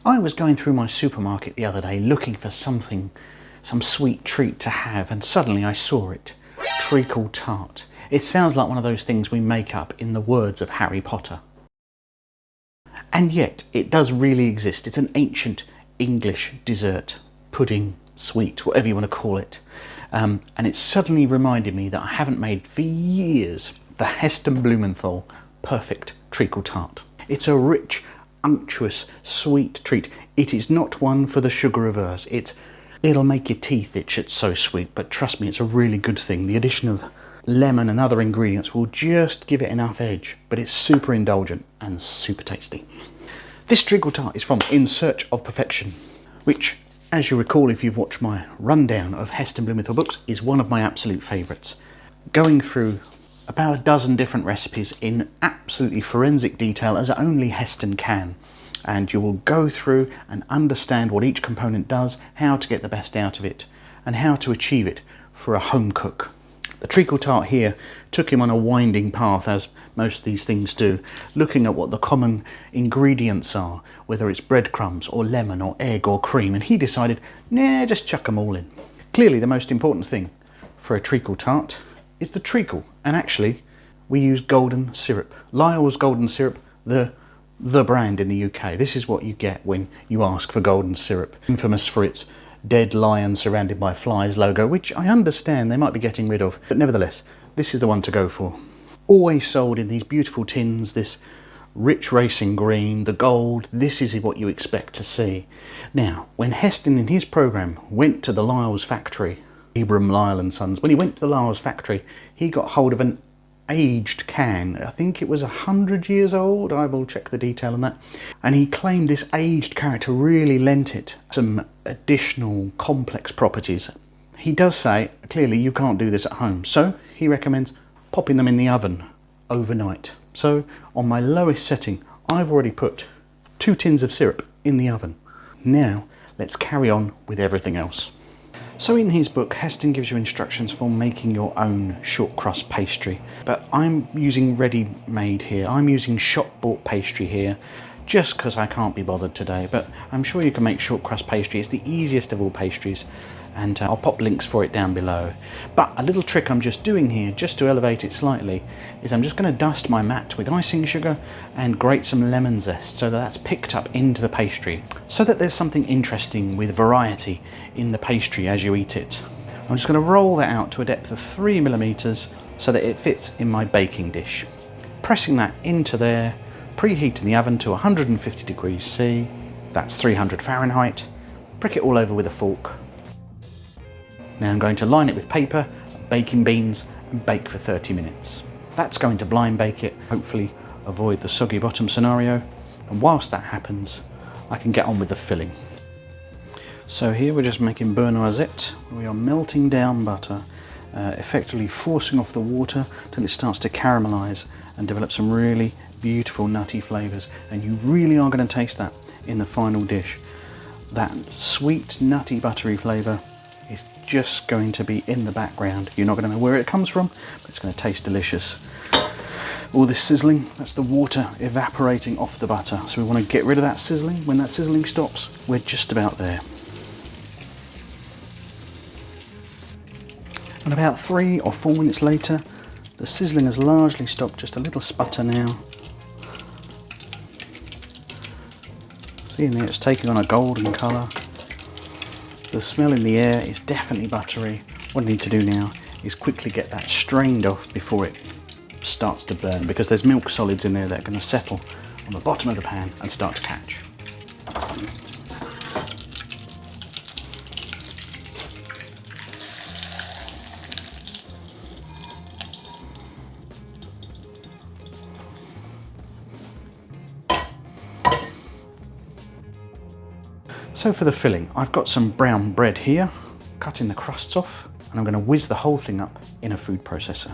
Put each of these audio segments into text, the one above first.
I was going through my supermarket the other day looking for something, some sweet treat to have, and suddenly I saw it. Treacle tart. It sounds like one of those things we make up in the words of Harry Potter. And yet it does really exist. It's an ancient English dessert, pudding, sweet, whatever you want to call it. And it suddenly reminded me that I haven't made for years the Heston Blumenthal perfect treacle tart. It's a rich, unctuous, sweet treat. It is not one for the sugar averse. It'll make your teeth itch, it's so sweet, but trust me, it's a really good thing. The addition of lemon and other ingredients will just give it enough edge, but it's super indulgent and super tasty. This treacle tart is from In Search of Perfection, which, as you recall if you've watched my rundown of Heston Blumenthal books, is one of my absolute favourites. Going through about a dozen different recipes in absolutely forensic detail as only Heston can, and you will go through and understand what each component does, how to get the best out of it, and how to achieve it for a home cook. The treacle tart here took him on a winding path, as most of these things do, looking at what the common ingredients are, whether it's breadcrumbs or lemon or egg or cream, and he decided, nah, just chuck them all in. Clearly the most important thing for a treacle tart is the treacle, and actually we use golden syrup. Lyle's golden syrup, the brand in the UK. This is what you get when you ask for golden syrup, infamous for its dead lion surrounded by flies logo, which I understand they might be getting rid of, but nevertheless, this is the one to go for. Always sold in these beautiful tins, this rich racing green, the gold, this is what you expect to see. Now, when Heston in his programme went to the Lyle's factory, Abram Lyle and Sons, when he went to the Lyle's factory, he got hold of an aged can. I think it was 100 years old, I will check the detail on that, and he claimed this aged character really lent it some additional complex properties. He does say clearly you can't do this at home, so he recommends popping them in the oven overnight. So on my lowest setting I've already put 2 tins of syrup in the oven. Now let's carry on with everything else. So in his book, Heston gives you instructions for making your own short crust pastry, but I'm using ready-made here. I'm using shop-bought pastry here, just because I can't be bothered today, but I'm sure you can make short crust pastry. It's the easiest of all pastries, and I'll pop links for it down below. But a little trick I'm just doing here, just to elevate it slightly, is I'm just going to dust my mat with icing sugar and grate some lemon zest so that that's picked up into the pastry, so that there's something interesting with variety in the pastry as you eat it. I'm just going to roll that out to a depth of 3mm so that it fits in my baking dish. Pressing that into there, preheating the oven to 150 degrees C, that's 300 Fahrenheit, prick it all over with a fork. Now I'm going to line it with paper, baking beans, and bake for 30 minutes. That's going to blind bake it, hopefully avoid the soggy bottom scenario, and whilst that happens, I can get on with the filling. So here we're just making beurre noisette. We are melting down butter, effectively forcing off the water till it starts to caramelise and develop some really beautiful nutty flavours, and you really are going to taste that in the final dish. That sweet, nutty, buttery flavour is just going to be in the background. You're not going to know where it comes from, but it's going to taste delicious. All this sizzling, that's the water evaporating off the butter. So we want to get rid of that sizzling. When that sizzling stops, we're just about there. And about 3 or 4 minutes later, the sizzling has largely stopped, just a little sputter now. See in there, it's taking on a golden colour. The smell in the air is definitely buttery. What I need to do now is quickly get that strained off before it starts to burn, because there's milk solids in there that are going to settle on the bottom of the pan and start to catch. So for the filling, I've got some brown bread here, cutting the crusts off, and I'm going to whiz the whole thing up in a food processor.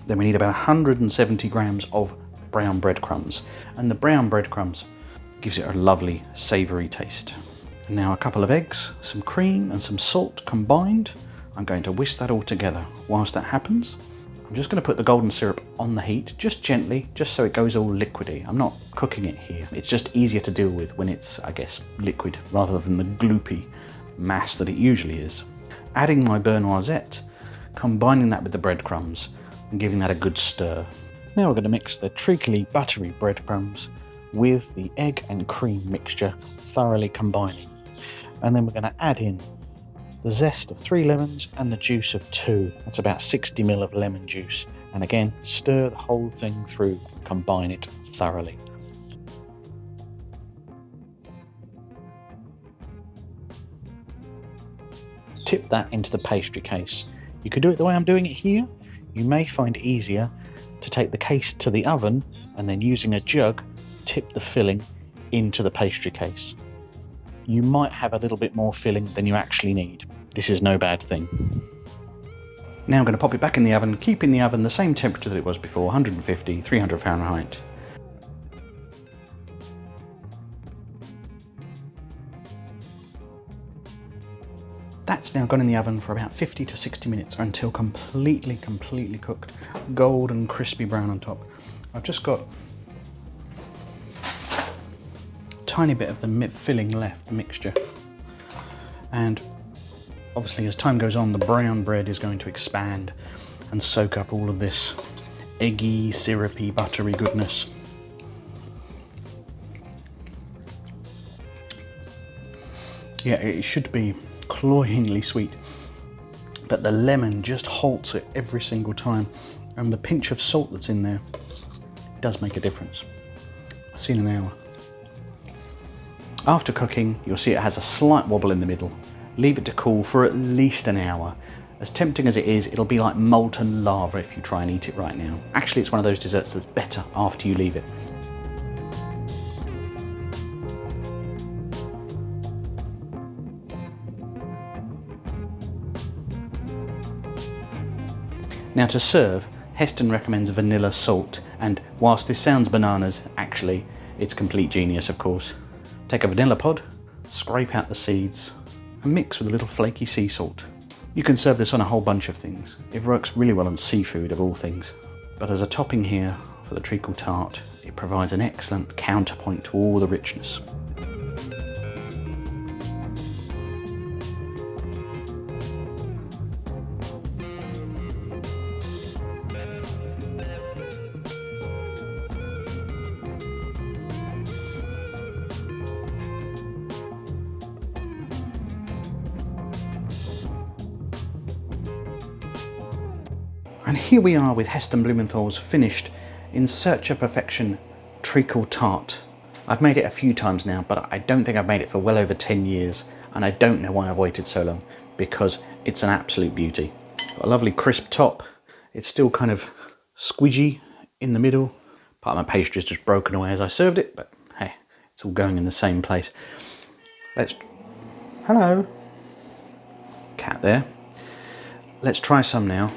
Then we need about 170 grams of brown breadcrumbs, and the brown breadcrumbs gives it a lovely savoury taste. And now a couple of eggs, some cream and some salt combined. I'm going to whisk that all together. Whilst that happens, I'm just going to put the golden syrup on the heat, just gently, just so it goes all liquidy. I'm not cooking it here. It's just easier to deal with when it's, I guess, liquid rather than the gloopy mass that it usually is. Adding my beurre noisette, combining that with the breadcrumbs and giving that a good stir. Now we're going to mix the treacly buttery breadcrumbs with the egg and cream mixture, thoroughly combining. And then we're going to add in the zest of 3 lemons and the juice of 2. That's about 60 ml of lemon juice. And again, stir the whole thing through, combine it thoroughly. Tip that into the pastry case. You could do it the way I'm doing it here. You may find it easier to take the case to the oven and then using a jug, tip the filling into the pastry case. You might have a little bit more filling than you actually need. This is no bad thing. Now I'm going to pop it back in the oven, keeping the oven the same temperature that it was before, 150, 300 Fahrenheit. That's now gone in the oven for about 50 to 60 minutes until completely cooked, golden crispy brown on top. I've just got a tiny bit of the filling left, the mixture. And obviously as time goes on, the brown bread is going to expand and soak up all of this eggy, syrupy, buttery goodness. Yeah, it should be cloyingly sweet, but the lemon just halts it every single time, and the pinch of salt that's in there does make a difference. I'll see you in an hour. After cooking, you'll see it has a slight wobble in the middle. Leave it to cool for at least an hour. As tempting as it is, it'll be like molten lava if you try and eat it right now. Actually, it's one of those desserts that's better after you leave it. Now to serve, Heston recommends vanilla salt, and whilst this sounds bananas, actually it's complete genius, of course. Take a vanilla pod, scrape out the seeds, and mix with a little flaky sea salt. You can serve this on a whole bunch of things. It works really well on seafood of all things, but as a topping here for the treacle tart, it provides an excellent counterpoint to all the richness. And here we are with Heston Blumenthal's finished In Search of Perfection treacle tart. I've made it a few times now, but I don't think I've made it for well over 10 years, and I don't know why I've waited so long, because it's an absolute beauty. Got a lovely crisp top. It's still kind of squidgy in the middle. Part of my pastry is just broken away as I served it, but hey, it's all going in the same place. Hello. Cat there. Let's try some now.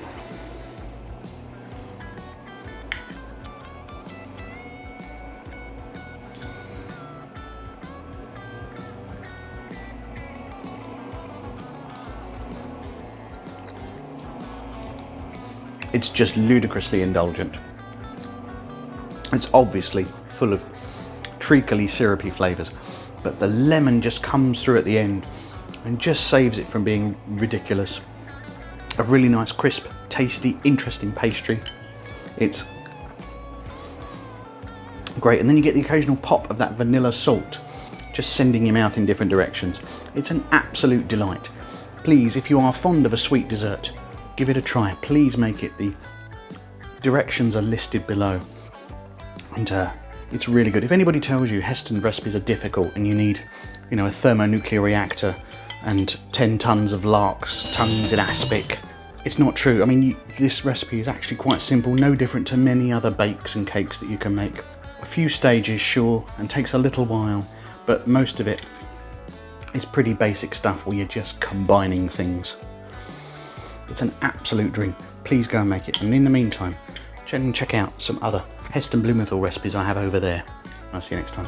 It's just ludicrously indulgent. It's obviously full of treacly, syrupy flavours, but the lemon just comes through at the end and just saves it from being ridiculous. A really nice, crisp, tasty, interesting pastry. It's great, and then you get the occasional pop of that vanilla salt, just sending your mouth in different directions. It's an absolute delight. Please, if you are fond of a sweet dessert, give it a try. Please make it. The directions are listed below, and it's really good. If anybody tells you Heston recipes are difficult and you need, a thermonuclear reactor and 10 tons of lark's tongues in aspic, it's not true. I mean, this recipe is actually quite simple, no different to many other bakes and cakes that you can make. A few stages, sure, and takes a little while, but most of it is pretty basic stuff where you're just combining things. It's an absolute dream. Please go and make it. And in the meantime, check out some other Heston Blumenthal recipes I have over there. I'll see you next time.